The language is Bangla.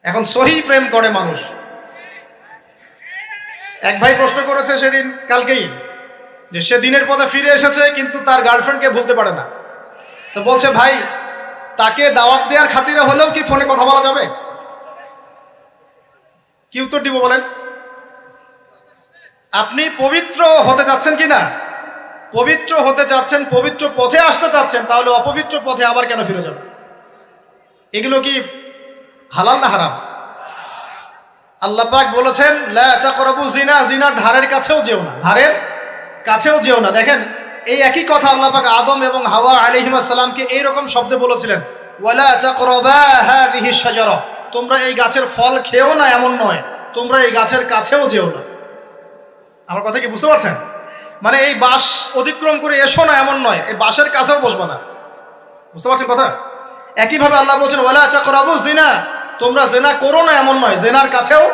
এখন সহি প্রেম করে মানুষ। এক ভাই প্রশ্ন করেছে সেদিন, কালকেই, যে সে দিনের পথে ফিরে এসেছে কিন্তু তার গার্লফ্রেন্ডকে ভুলতে পারে না। তো বলছে, ভাই তাকে দাওয়াত দেওয়ার খাতিরে হলেও কি ফোনে কথা বলা যাবে? কি উত্তর দিব বলেন? আপনি পবিত্র হতে যাচ্ছেন কি না? পবিত্র হতে চাচ্ছেন, পবিত্র পথে আসতে চাচ্ছেন, তাহলে অপবিত্র পথে আবার কেন ফিরে যাবেন? এগুলো কি হালাল না হারাম? আল্লাহ পাক বলেছেন, লা তাকরাবু জিনা, জিনার ধারের কাছেও যেও না, ধারের কাছেও যেও না। দেখেন, এই একই কথা আল্লাহ পাক আদম এবং হাওয়া আলাইহিস সালামকে এইরকম শব্দে বলেছিলেন, ওয়ালা তাকরাবা হাযিহিশ শাজারা, তোমরা এই গাছের ফল খেও না এমন নয়, তোমরা এই গাছের কাছেও যেও না। আমার কথা কি বুঝতে পারছেন? মানে এই বাঁশ অতিক্রম করে এসো না এমন নয়, এই বাঁশের কাছেও বসবা না। বুঝতে পারছেন কথা? একইভাবে আল্লাহ বলছেন, ওয়ালা তাকরাবু জিনা, তোমরা জেনা করো না এমন নয়, জেনার কাছেও